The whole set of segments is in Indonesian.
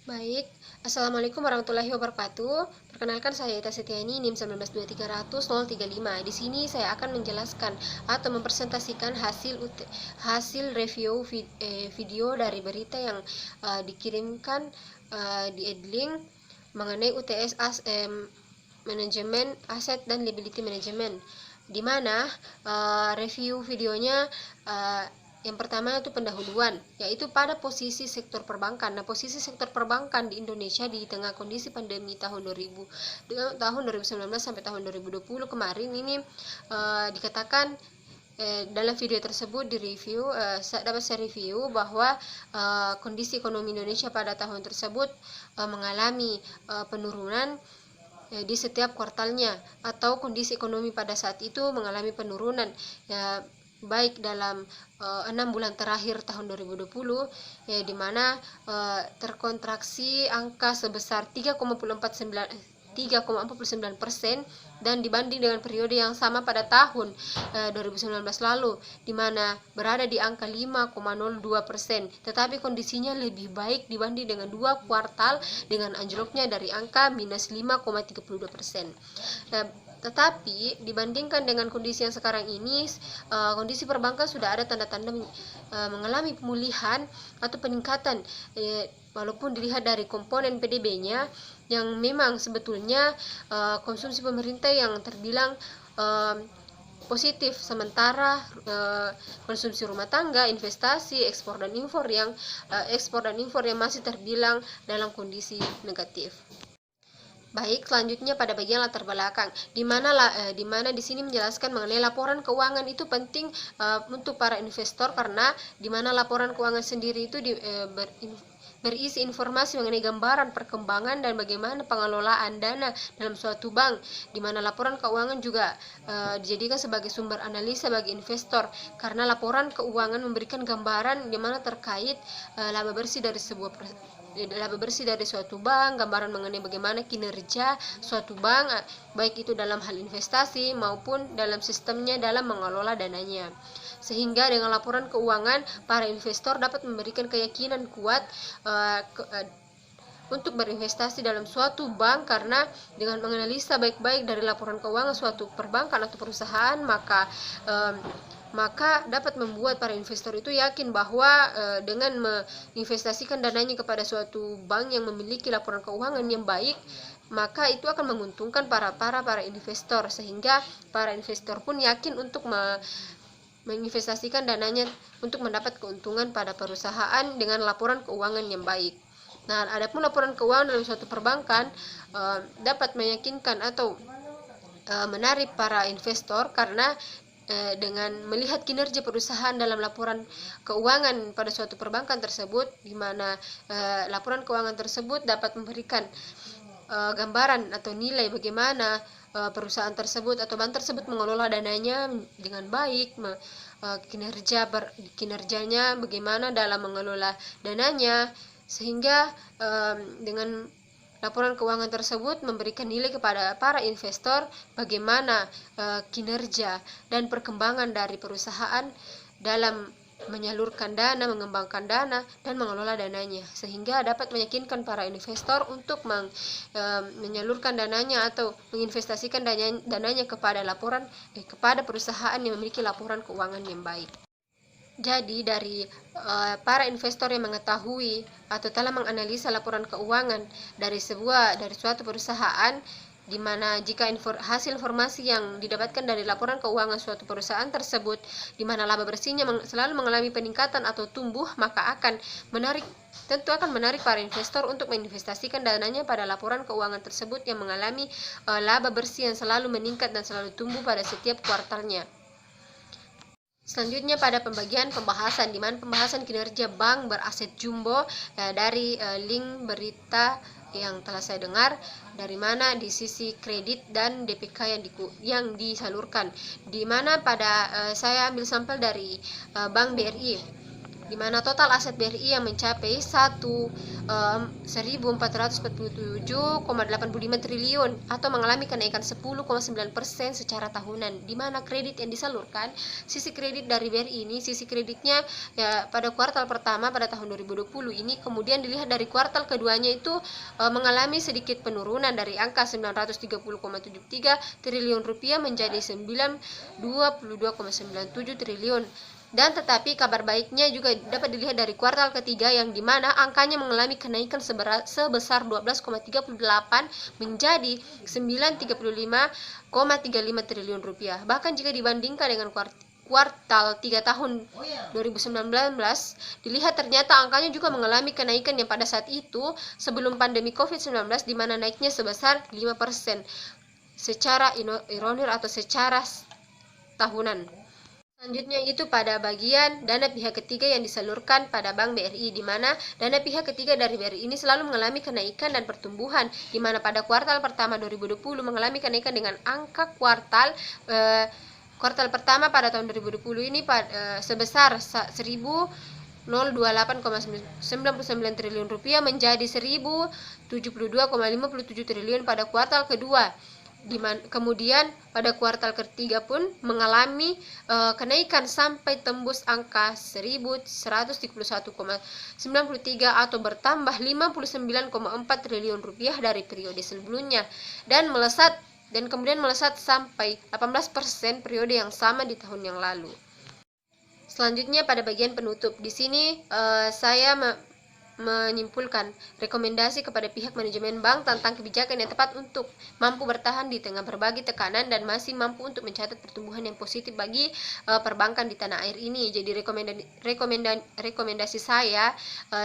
Baik, Assalamualaikum warahmatullahi wabarakatuh. Perkenalkan saya Ita Setiani, NIM 1923035. Di sini saya akan menjelaskan atau mempresentasikan hasil review video dari berita yang dikirimkan di Edlink mengenai UTS Manajemen Aset dan Liability Management, di mana review videonya yang pertama itu pendahuluan, yaitu pada posisi sektor perbankan. Nah, posisi sektor perbankan di Indonesia di tengah kondisi pandemi tahun 2019 sampai tahun 2020 kemarin ini dikatakan dalam video tersebut dapat saya review bahwa kondisi ekonomi Indonesia pada tahun tersebut mengalami penurunan di setiap kuartalnya, atau kondisi ekonomi pada saat itu mengalami penurunan ya, baik dalam 6 bulan terakhir tahun 2020 ya, di mana terkontraksi angka sebesar 3,49% dan dibanding dengan periode yang sama pada tahun 2019 lalu, di mana berada di angka 5,02%, tetapi kondisinya lebih baik dibanding dengan 2 kuartal dengan anjloknya dari angka minus 5,32%. Tetapi dibandingkan dengan kondisi yang sekarang ini, kondisi perbankan sudah ada tanda-tanda mengalami pemulihan atau peningkatan, walaupun dilihat dari komponen PDB-nya yang memang sebetulnya konsumsi pemerintah yang terbilang positif, sementara konsumsi rumah tangga, investasi, ekspor dan impor yang masih terbilang dalam kondisi negatif. Baik, selanjutnya pada bagian latar belakang, di mana di sini menjelaskan mengenai laporan keuangan itu penting untuk para investor, karena di mana laporan keuangan sendiri itu berisi informasi mengenai gambaran perkembangan dan bagaimana pengelolaan dana dalam suatu bank, di mana laporan keuangan juga dijadikan sebagai sumber analisa bagi investor, karena laporan keuangan memberikan gambaran di mana terkait laba bersih dari suatu bank, gambaran mengenai bagaimana kinerja suatu bank, baik itu dalam hal investasi maupun dalam sistemnya dalam mengelola dananya. Sehingga dengan laporan keuangan, para investor dapat memberikan keyakinan kuat untuk berinvestasi dalam suatu bank, karena dengan menganalisa baik-baik dari laporan keuangan suatu perbankan atau perusahaan, maka dapat membuat para investor itu yakin bahwa dengan menginvestasikan dananya kepada suatu bank yang memiliki laporan keuangan yang baik, maka itu akan menguntungkan para investor, sehingga para investor pun yakin untuk menginvestasikan dananya untuk mendapat keuntungan pada perusahaan dengan laporan keuangan yang baik. Nah, adapun laporan keuangan dalam suatu perbankan dapat meyakinkan atau menarik para investor, karena dengan melihat kinerja perusahaan dalam laporan keuangan pada suatu perbankan tersebut, di mana laporan keuangan tersebut dapat memberikan gambaran atau nilai bagaimana perusahaan tersebut atau bank tersebut mengelola dananya dengan baik, kinerjanya bagaimana dalam mengelola dananya, sehingga dengan laporan keuangan tersebut memberikan nilai kepada para investor bagaimana kinerja dan perkembangan dari perusahaan dalam menyalurkan dana, mengembangkan dana, dan mengelola dananya, sehingga dapat meyakinkan para investor untuk menyalurkan dananya atau menginvestasikan dananya kepada perusahaan yang memiliki laporan keuangan yang baik. Jadi dari para investor yang mengetahui atau telah menganalisa laporan keuangan dari suatu perusahaan, di mana jika hasil informasi yang didapatkan dari laporan keuangan suatu perusahaan tersebut, di mana laba bersihnya selalu mengalami peningkatan atau tumbuh, maka tentu akan menarik para investor untuk menginvestasikan dananya pada laporan keuangan tersebut yang mengalami laba bersih yang selalu meningkat dan selalu tumbuh pada setiap kuartalnya. Selanjutnya pada pembahasan, di mana pembahasan kinerja bank beraset jumbo dari link berita yang telah saya dengar, dari mana di sisi kredit dan DPK yang disalurkan, di mana pada saya ambil sampel dari Bank BRI. di mana total aset BRI yang mencapai 1.447,85 triliun atau mengalami kenaikan 10,9% secara tahunan, di mana kredit yang disalurkan, sisi kredit dari BRI ini, sisi kreditnya ya pada kuartal pertama pada tahun 2020 ini, kemudian dilihat dari kuartal keduanya itu mengalami sedikit penurunan dari angka 930,73 triliun rupiah menjadi 22,97 triliun. Dan tetapi kabar baiknya juga dapat dilihat dari kuartal ketiga yang dimana angkanya mengalami kenaikan sebesar 12,38 menjadi 935,35 triliun rupiah. Bahkan jika dibandingkan dengan kuartal 3 tahun 2019, dilihat ternyata angkanya juga mengalami kenaikan yang pada saat itu sebelum pandemi COVID-19, di mana naiknya sebesar 5% secara ironir atau secara tahunan. Selanjutnya itu pada bagian dana pihak ketiga yang disalurkan pada Bank BRI, di mana dana pihak ketiga dari BRI ini selalu mengalami kenaikan dan pertumbuhan, di mana pada kuartal pertama 2020 mengalami kenaikan dengan angka kuartal pertama pada tahun 2020 ini sebesar 1.028,99 triliun rupiah menjadi 1.072,57 triliun pada kuartal kedua. Kemudian pada kuartal ketiga pun mengalami kenaikan sampai tembus angka 1.131,93 atau bertambah 59,4 triliun rupiah dari periode sebelumnya, dan kemudian melesat sampai 18% periode yang sama di tahun yang lalu. Selanjutnya pada bagian penutup, di sini saya menyimpulkan rekomendasi kepada pihak manajemen bank tentang kebijakan yang tepat untuk mampu bertahan di tengah berbagai tekanan dan masih mampu untuk mencatat pertumbuhan yang positif bagi perbankan di tanah air ini. Jadi rekomendasi saya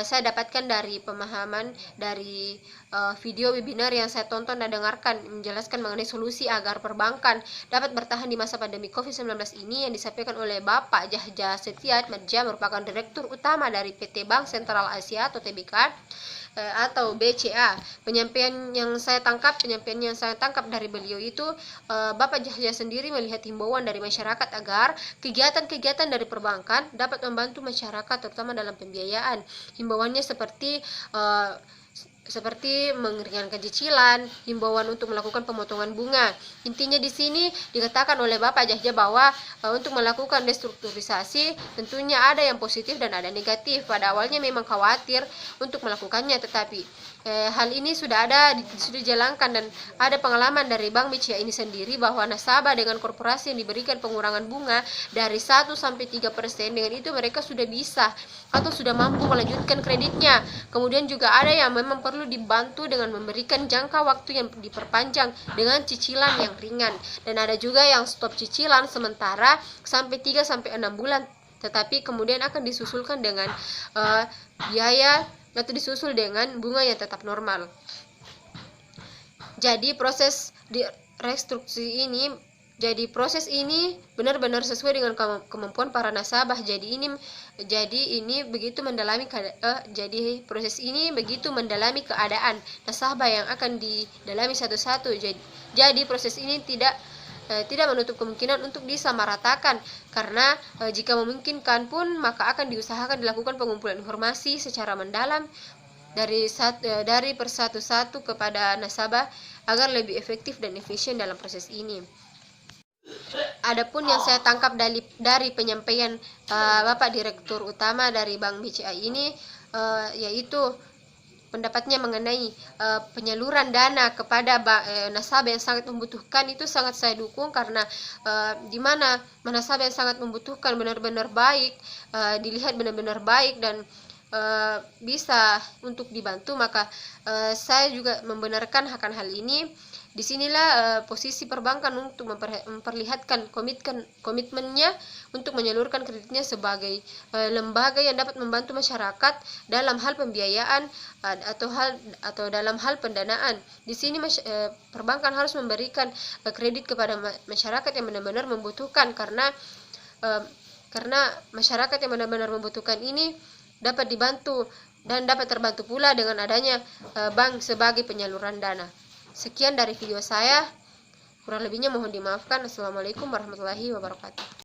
dapatkan dari pemahaman dari video webinar yang saya tonton dan dengarkan, menjelaskan mengenai solusi agar perbankan dapat bertahan di masa pandemi COVID-19 ini, yang disampaikan oleh Bapak Jahja Setiat Madja, merupakan Direktur Utama dari PT Bank Sentral Asia atau TBK atau BCA. Penyampaian yang saya tangkap dari beliau itu, Bapak Jahja sendiri melihat himbauan dari masyarakat agar kegiatan-kegiatan dari perbankan dapat membantu masyarakat terutama dalam pembiayaan. Himbauannya seperti meringankan cicilan, himbauan untuk melakukan pemotongan bunga. Intinya di sini dikatakan oleh Bapak Jahja bahwa untuk melakukan restrukturisasi tentunya ada yang positif dan ada negatif. Pada awalnya memang khawatir untuk melakukannya, tetapi hal ini sudah dijalankan dan ada pengalaman dari Bank BCA ini sendiri bahwa nasabah dengan korporasi yang diberikan pengurangan bunga dari 1 sampai 3%, dengan itu mereka sudah bisa atau sudah mampu melanjutkan kreditnya. Kemudian juga ada yang memang perlu dibantu dengan memberikan jangka waktu yang diperpanjang dengan cicilan yang ringan, dan ada juga yang stop cicilan sementara sampai 3 sampai 6 bulan, tetapi kemudian akan disusulkan dengan biaya atau disusul dengan bunga yang tetap normal. Jadi proses proses ini benar-benar sesuai dengan kemampuan para nasabah. Jadi proses ini begitu mendalami keadaan nasabah yang akan didalami satu-satu. Jadi proses ini tidak menutup kemungkinan untuk disamaratakan, karena jika memungkinkan pun maka akan diusahakan dilakukan pengumpulan informasi secara mendalam dari persatu-satu kepada nasabah agar lebih efektif dan efisien dalam proses ini. Adapun yang saya tangkap dari penyampaian Bapak Direktur Utama dari Bank BCA ini, yaitu pendapatnya mengenai penyaluran dana kepada nasabah yang sangat membutuhkan, itu sangat saya dukung, karena di mana nasabah yang sangat membutuhkan benar-benar baik, dilihat benar-benar baik dan bisa untuk dibantu, maka saya juga membenarkan akan hal ini. Disinilah posisi perbankan untuk memperlihatkan komitmennya untuk menyalurkan kreditnya sebagai lembaga yang dapat membantu masyarakat dalam hal pembiayaan atau dalam hal pendanaan. Di sini perbankan harus memberikan kredit kepada masyarakat yang benar-benar membutuhkan, karena masyarakat yang benar-benar membutuhkan ini dapat dibantu dan dapat terbantu pula dengan adanya bank sebagai penyaluran dana. Sekian dari video saya, kurang lebihnya mohon dimaafkan. Assalamualaikum warahmatullahi wabarakatuh.